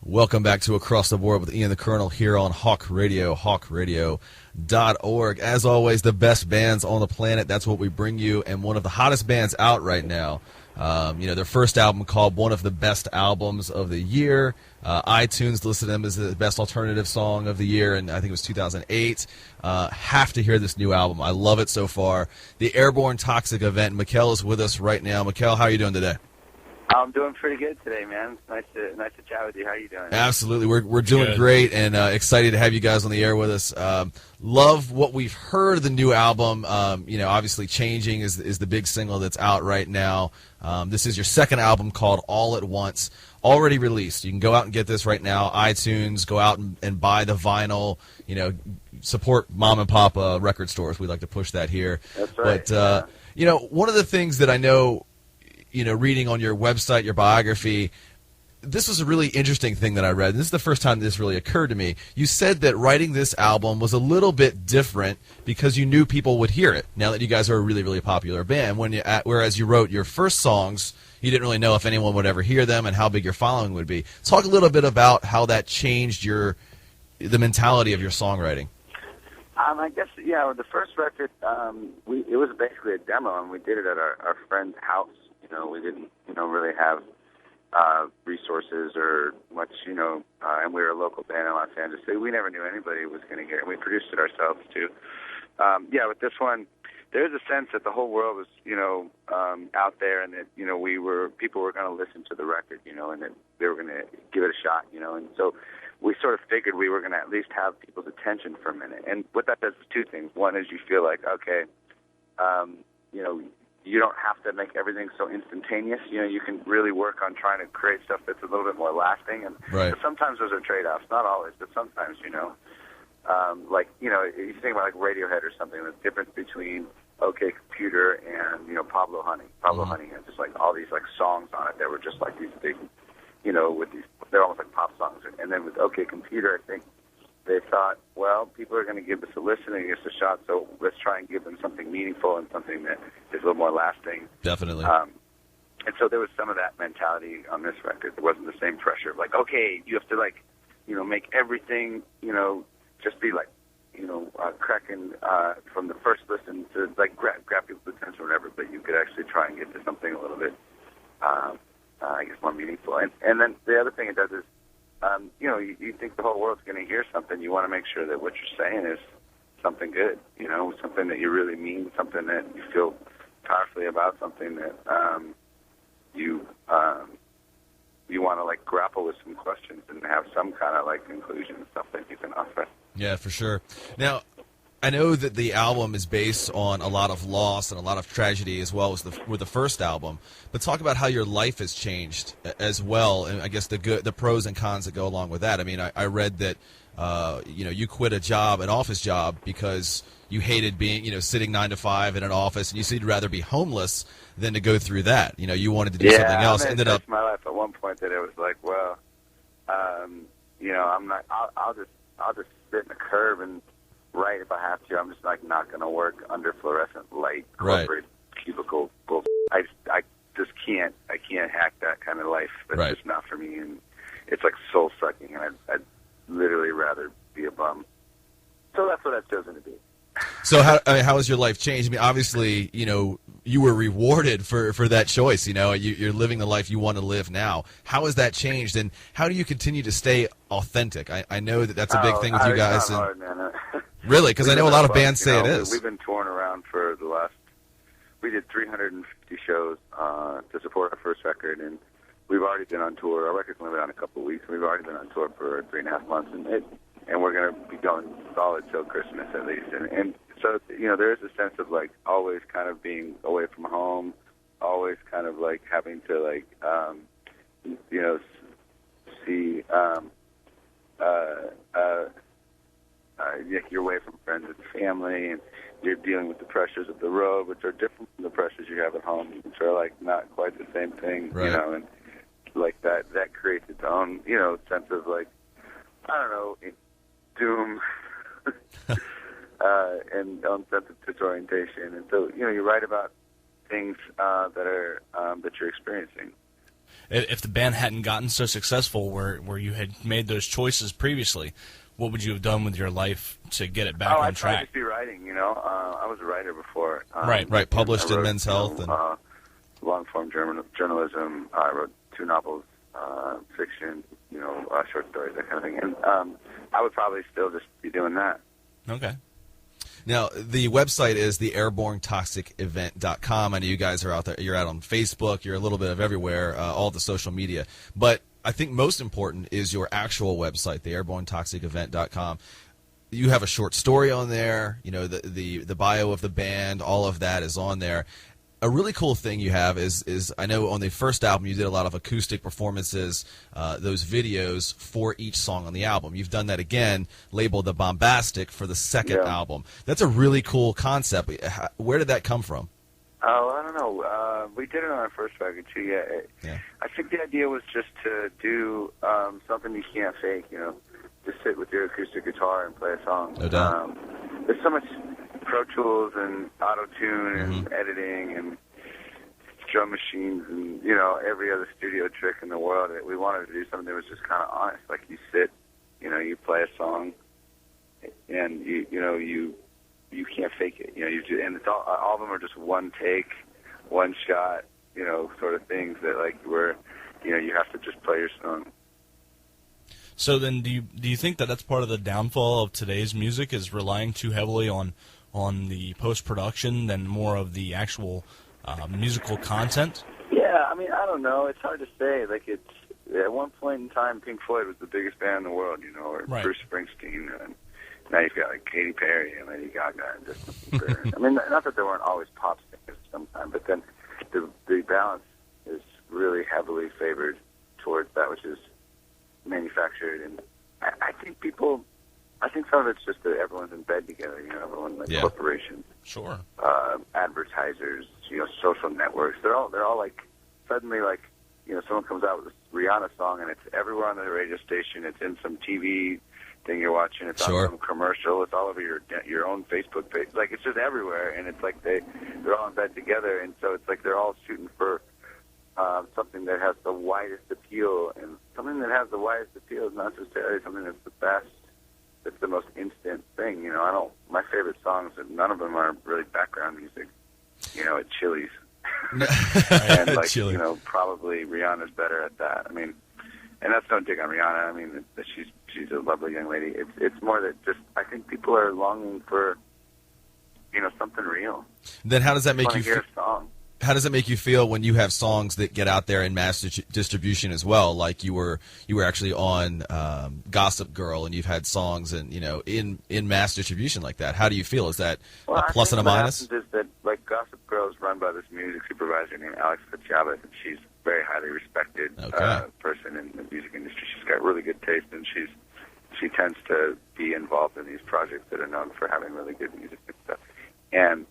Welcome back to Across the Board with Ian the Colonel here on Hawk Radio, hawkradio.org. As always, the best bands on the planet, that's what we bring you, and one of the hottest bands out right now. Their first album called one of the best albums of the year. iTunes listed them as the best alternative song of the year, and I think it was 2008. Have to hear this new album. I love it so far. The Airborne Toxic Event. Mikel is with us right now. Mikel, how are you doing today? I'm doing pretty good today, man. Nice to chat with you. How are you doing? Absolutely. We're doing good. Great, and excited to have you guys on the air with us. Love what we've heard of the new album. Obviously Changing is the big single that's out right now. This is your second album called All at Once, already released. You can go out and get this right now. iTunes, go out and buy the vinyl. Support mom and pop record stores. We like to push that here. That's right. But, one of the things that I know, reading on your website, your biography, this was a really interesting thing that I read. And this is the first time this really occurred to me. You said that writing this album was a little bit different because you knew people would hear it, now that you guys are a really, really popular band. Whereas you wrote your first songs, you didn't really know if anyone would ever hear them and how big your following would be. Talk a little bit about how that changed the mentality of your songwriting. I guess, the first record, it was basically a demo, and we did it at our friend's house. We didn't, really have resources or much, and we were a local band in Los Angeles, so we never knew anybody was going to hear it. We produced it ourselves, too. With this one, there's a sense that the whole world was, out there, and that, people were going to listen to the record, and that they were going to give it a shot, and so we sort of figured we were going to at least have people's attention for a minute. And what that does is two things. One is you feel like, okay, you don't have to make everything so instantaneous. You can really work on trying to create stuff that's a little bit more lasting. And right. Sometimes those are trade-offs, not always, but sometimes, if you think about like Radiohead or something, the difference between OK Computer and, Pablo Honey. Pablo Honey had just like all these like songs on it that were just like these big, they're almost like pop songs. And then with OK Computer, I think they thought, well, people are going to give this a listen and give us a shot, so let's try and give them something meaningful and something that is a little more lasting. Definitely. And so there was some of that mentality on this record. There wasn't the same pressure of like, okay, you have to like, make everything, just be like, cracking from the first listen to like grab people's attention or whatever, but you could actually try and get to something a little bit, I guess, more meaningful. And then the other thing it does is, you think the whole world's going to hear something. You want to make sure that what you're saying is something good, something that you really mean, something that you feel powerfully about, something that you want to like grapple with some questions and have some kind of like conclusion and stuff that you can offer. Yeah, for sure. Now, I know that the album is based on a lot of loss and a lot of tragedy as well as with the first album, but talk about how your life has changed as well, and I guess the pros and cons that go along with that. I mean, I read that you quit an office job because you hated being sitting 9 to 5 in an office, and you said you'd rather be homeless than to go through that. You wanted to do something else. Ended up my life at one point that it was like, well, I'm not. I'll just sit in the curb and write if I have to. I'm just like not going to work under fluorescent light corporate cubicle bullshit. I just can't. I can't hack that kind of life. That's just not for me. And it's like soul sucking. And I'd literally rather be a bum. So that's what I've chosen to be. So how has your life changed? I mean, obviously, you were rewarded for that choice. You're living the life you want to live now. How has that changed, and how do you continue to stay authentic? I know that's a big thing with you guys. It's not hard, man. Really? Because I know a lot of bands say it is. We've been touring around for the last. We did 350 shows to support our first record, and we've already been on tour. Our record's only been on a couple of weeks. We've already been on tour for 3.5 months, and we're going to be going solid till Christmas at least. And so, there is a sense of like always kind of being away from home, always kind of like having to like, see, you're away from friends and family, and you're dealing with the pressures of the road, which are different from the pressures you have at home, which are like not quite the same thing, right. And like that creates its own, sense of like, I don't know, doom, and sense of disorientation. And so, you write about things that are that you're experiencing. if the band hadn't gotten so successful where you had made those choices previously, what would you have done with your life to get it back on track? I tried to be writing, I was a writer before. Right. Published in Men's Health. And long-form journalism. I wrote 2 novels, fiction, short stories, that kind of thing. And I would probably still just be doing that. Okay. Now, the website is the airbornetoxicevent.com. I know you guys are out there. You're out on Facebook. You're a little bit of everywhere, all the social media. But I think most important is your actual website, the airbornetoxicevent.com. You have a short story on there. The bio of the band, all of that is on there. A really cool thing you have is I know on the first album you did a lot of acoustic performances, those videos for each song on the album. You've done that again, labeled the Bombastic for the second album. That's a really cool concept. Where did that come from? Oh, I don't know. We did it on our first record too. Yeah. I think the idea was just to do something you can't fake. Just sit with your acoustic guitar and play a song. No doubt. There's so much Pro Tools and auto-tune and editing and drum machines and, every other studio trick in the world. We wanted to do something that was just kind of honest. Like you sit, you play a song and you can't fake it. And it's all of them are just one take, one shot, sort of things that where, you have to just play your song. So then do you think that that's part of the downfall of today's music, is relying too heavily on the post-production than more of the actual musical content? Yeah, I don't know. It's hard to say. At one point in time, Pink Floyd was the biggest band in the world, or right. Bruce Springsteen, and now you've got Katy Perry and Lady Gaga and Justin Bieber. Not that there weren't always pop singers sometimes, but then the balance is really heavily favored towards that which is manufactured, and I think some of it's just that everyone's in bed together, everyone corporations, sure, advertisers, social networks. They're all suddenly someone comes out with a Rihanna song and it's everywhere on the radio station. It's in some TV thing you're watching. It's on some commercial. It's all over your own Facebook page. It's just everywhere, and it's they're all in bed together, and so it's they're all shooting for something that has the widest appeal, and something that has the widest appeal is not necessarily something that's the best. It's the most instant thing, my favorite songs, none of them are really background music, at Chili's. And Chili. Probably Rihanna's better at that. And that's no dig on Rihanna. She's a lovely young lady. It's more that just I think people are longing for, something real. Then how does that make you hear a song? How does it make you feel when you have songs that get out there in mass distribution as well? Like you were actually on Gossip Girl, and you've had songs in mass distribution like that. How do you feel? Is that a plus and a minus? What happens is that Gossip Girl is run by this music supervisor named Alex Fitzgerald, and she's a very highly respected person in the music industry. She's got really good taste, and she tends to be involved in these projects that are known for having really good music and stuff. And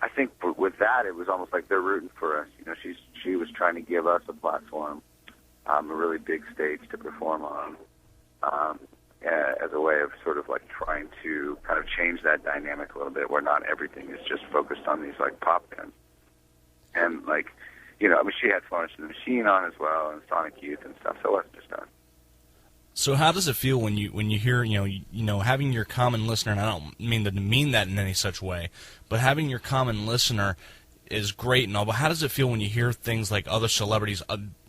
I think with that, it was almost like they're rooting for us. She was trying to give us a platform, a really big stage to perform on, as a way of sort of trying to kind of change that dynamic a little bit, where not everything is just focused on these pop bands. And she had Florence and the Machine on as well, and Sonic Youth and stuff. So it wasn't just us. So how does it feel when you hear having your common listener, and I don't mean that in any such way, but having your common listener is great and all, but how does it feel when you hear things like other celebrities,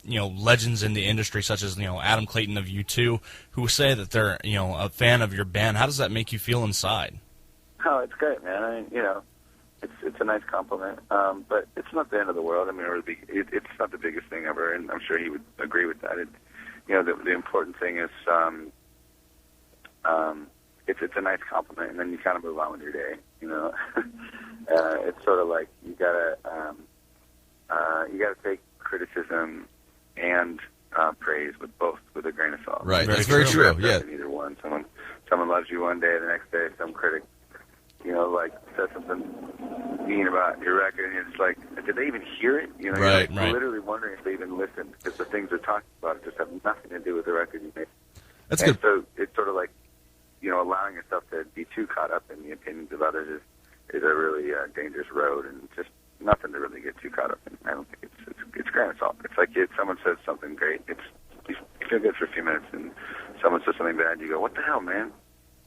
legends in the industry such as Adam Clayton of U2, who say that they're a fan of your band? How does that make you feel inside? Oh, it's great, man. It's a nice compliment, but it's not the end of the world. It's not the biggest thing ever, and I'm sure he would agree with that. The important thing is it's a nice compliment, and then you kind of move on with your day. It's sort of like you gotta take criticism and praise with a grain of salt. Right, that's very true. Yeah, either one. Someone loves you one day, the next day some critic says something mean about your record, and you're just like, did they even hear it? Right. Literally wondering if they even listened, because the things they're talking about just have nothing to do with the record you made. That's good. So it's sort of like, allowing yourself to be too caught up in the opinions of others is a really dangerous road, and just nothing to really get too caught up in. I don't think it's grain of salt. It's like if someone says something someone says something bad, you go, what the hell, man?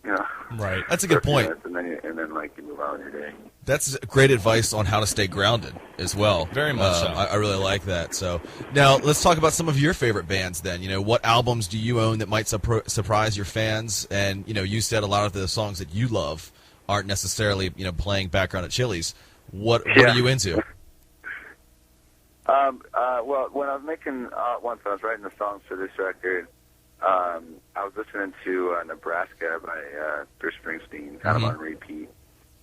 You know, Right. That's a good point. And then like you move on with your day. That's great advice on how to stay grounded as well. Very much so. I really like that. So now let's talk about some of your favorite bands then. You know, what albums do you own that might surprise your fans? And, you know, you said a lot of the songs that you love aren't necessarily, you know, playing background at Chili's. What are you into? Well, when I was making, once I was writing the songs for this record, I was listening to Nebraska by Bruce Springsteen, kind of on repeat.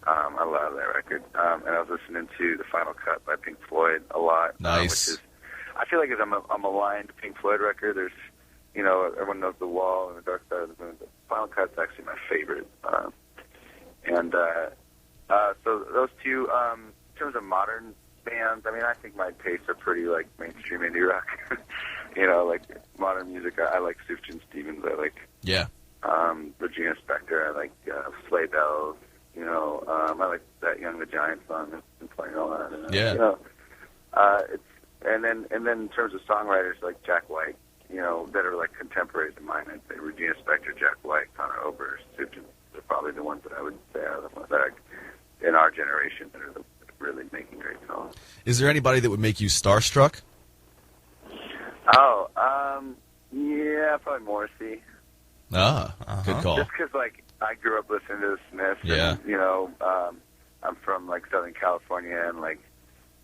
I love that record. And I was listening to The Final Cut by Pink Floyd a lot. Nice. Which is, I feel like as I'm a aligned Pink Floyd record, there's, you know, everyone knows The Wall and The Dark Side of the Moon. The Final Cut's actually my favorite. So those two, in terms of modern bands, I mean, I think my tastes are pretty, like, mainstream indie rock. You know, like, modern music. I like Sufjan Stevens. I like Regina Spektor. I like Sleigh Bells. You know, I like that Young the Giant song that's been playing a lot. Yeah. You know, and then in terms of songwriters like Jack White, you know, that are like contemporaries of mine, I'd say Regina Spektor, Jack White, Conor Oberst, Sufjan. They're probably the ones that I would say are the ones that are in our generation that are really making great songs. Is there anybody that would make you starstruck? Oh, yeah, probably Morrissey. Good call. Just because, like, I grew up listening to the Smiths. Yeah. And, you know, I'm from, like, Southern California, and, like,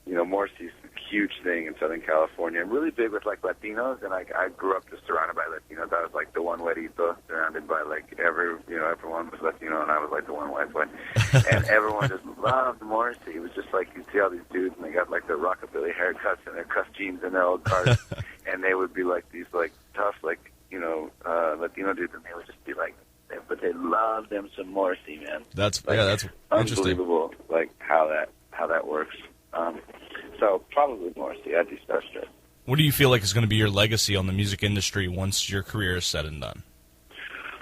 you know, Morrissey's a huge thing in Southern California. I'm really big with, like, Latinos, and, like, I grew up just surrounded by Latinos. I was, like, the one güerito surrounded by, like, everyone was Latino, and I was, like, the one white boy. And everyone just loved Morrissey. It was just, like, you'd see all these dudes, and they got, like, their rockabilly haircuts and their cuffed jeans and their old cars, and they would be, like, these, like, tough, like, you know, Latino dudes, and they would just be, like, but they love them some Morrissey, man. That's like, that's interesting. Unbelievable, like, how that works. So probably Morrissey. I'd be starstruck. What do you feel like is going to be your legacy on the music industry once your career is said and done?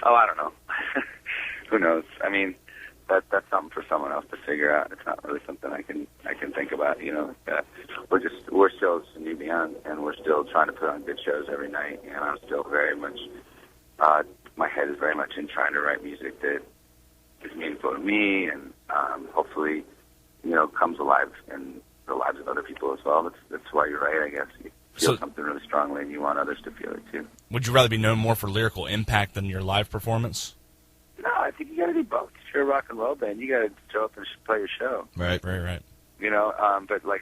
Oh, I don't know. Who knows? I mean, that's something for someone else to figure out. It's not really something I can think about. You know, we're still New Beyond, and we're still trying to put on good shows every night. And I'm still very much, my head is very much in trying to write music that is meaningful to me, and hopefully, you know, comes alive in the lives of other people as well. That's why you write, I guess. You feel something really strongly, and you want others to feel it too. Would you rather be known more for lyrical impact than your live performance? No, I think you got to do both. If you're a rock and roll band, you got to show up and play your show. Right. You know, but like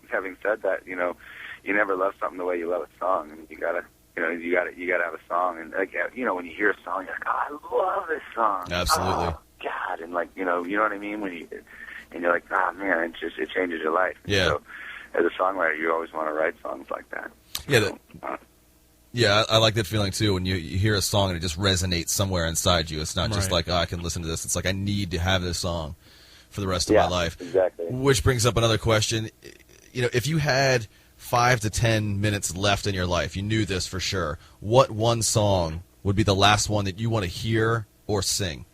having said that, you know, you never love something the way you love a song, and you gotta have a song, and like, you know, when you hear a song, you're like, oh, I love this song. Absolutely. Oh, God, and like, you know what I mean? And you're like, oh man, it changes your life. Yeah. So, as a songwriter, you always want to write songs like that. Yeah, I like that feeling too. When you hear a song and it just resonates somewhere inside you, it's not just like, oh, I can listen to this. It's like, I need to have this song for the rest of my life. Exactly. Which brings up another question. You know, if you had 5 to 10 minutes left in your life, you knew this for sure, what one song would be the last one that you want to hear or sing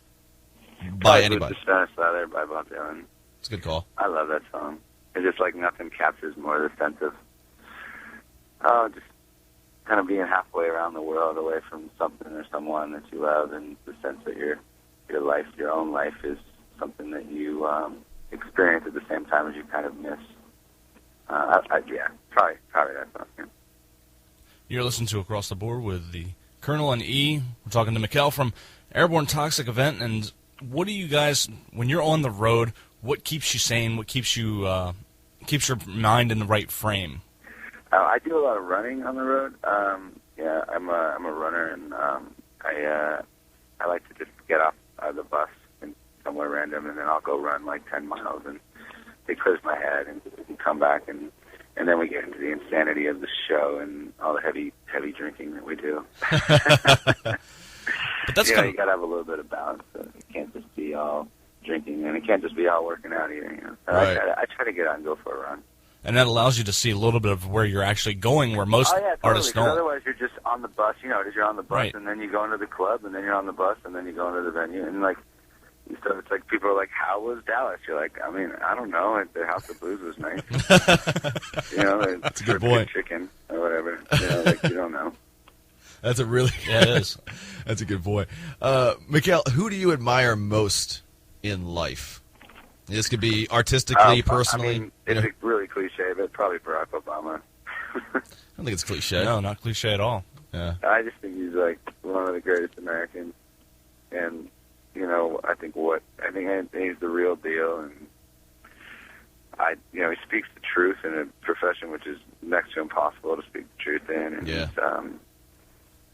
by anybody? The Spanish Leather by Bob Dylan. It's a good call. I love that song. It's just like nothing captures more the sense of just kind of being halfway around the world away from something or someone that you love, and the sense that your life, your own life, is something that you experience at the same time as you kind of miss. Probably that song. Yeah. You're listening to Across the Board with the Colonel and E. We're talking to Mikel from Airborne Toxic Event. And what do you guys, when you're on the road, what keeps you sane? What keeps you keeps your mind in the right frame? I do a lot of running on the road. I'm a runner, and I like to just get off the bus and somewhere random, and then I'll go run like 10 miles, and it clears my head, and come back, and then we get into the insanity of the show and all the heavy drinking that we do. But that's you got to have a little bit of balance. So it can't just be all drinking, and it can't just be all working out either. You know? So right. I try to get out and go for a run. And that allows you to see a little bit of where you're actually going, where most artists don't. Otherwise, you're just on the bus. You know, you're on the bus, right. And then you go into the club, and then you're on the bus, and then you go into the venue, and like, so it's like people are like, "How was Dallas?" You're like, "I mean, I don't know. The House of Blues was nice." You know, that's a good point. Chicken or whatever. You know, like you don't know. That's a really Yeah, it is. That's a good boy. Mikel, who do you admire most in life? This could be artistically, personally. I mean, it's really cliche, but probably Barack Obama. I don't think it's cliche. No, not cliche at all. Yeah. I just think he's like one of the greatest Americans, and I think he's the real deal, and he speaks the truth in a profession which is next to impossible to speak the truth in. And Yeah.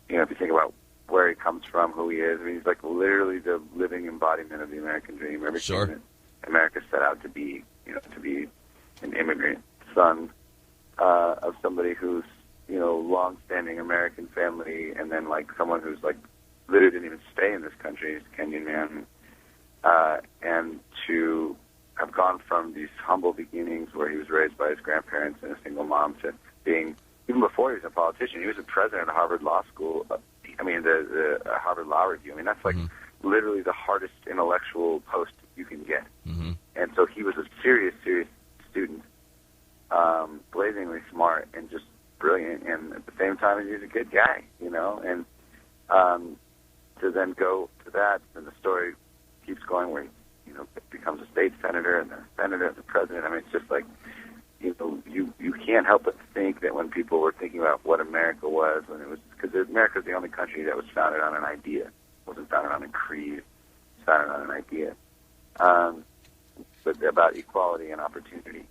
if you think about where he comes from, who he is, I mean, he's like literally the living embodiment of the American dream. Everything Sure. that America set out to be, to be an immigrant son of somebody who's, long-standing American family, and then like someone who's like literally didn't even stay in this country, he's a Kenyan man, and to have gone from these humble beginnings where he was raised by his grandparents and a single mom to being, even before he was a politician, he was a president of Harvard Law School. The Harvard Law Review. I mean, that's like literally the hardest intellectual post you can get. Mm-hmm. And so he was a serious student, blazingly smart and just brilliant, and at the same time he was a good guy, and to then go to that, and the story keeps going where he, becomes a state senator and the senator and the president. I mean, it's just like, you can't help but think that when people were thinking about what America was, when it was, because America was the only country that was founded on an idea. It wasn't founded on a creed. It was founded on an idea. But about equality and opportunity.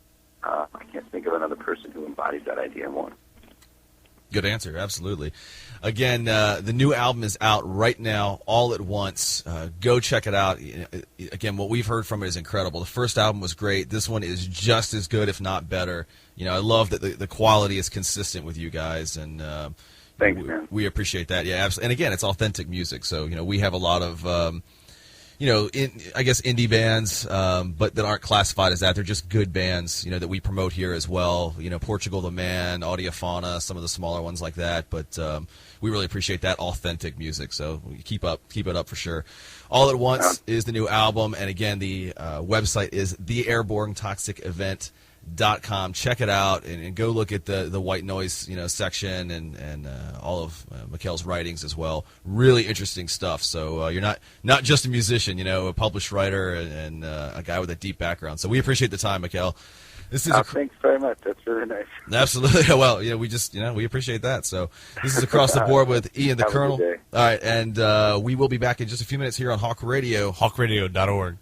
I can't think of another person who embodies that idea more. Good answer, absolutely. Again, the new album is out right now, All at Once. Go check it out. Again, what we've heard from it is incredible. The first album was great. This one is just as good, if not better. I love that the quality is consistent with you guys, and thanks, man. We appreciate that. Yeah, absolutely. And again, it's authentic music. So we have a lot of indie bands, but that aren't classified as that. They're just good bands, that we promote here as well. Portugal the Man, Audiophona, some of the smaller ones like that. But we really appreciate that authentic music. So keep it up for sure. All at Once is the new album, and again, the website is the Airborne Toxic Event. .com. Check it out and go look at the white noise section and all of Mikel's writings as well. Really interesting stuff. So you're not just a musician, a published writer and a guy with a deep background. So we appreciate the time, Mikel. This is thanks very much. That's really nice. Absolutely. Well, we just we appreciate that. So this is Across the Board with Ian the Colonel. All right, and we will be back in just a few minutes here on Hawk Radio, hawkradio.org.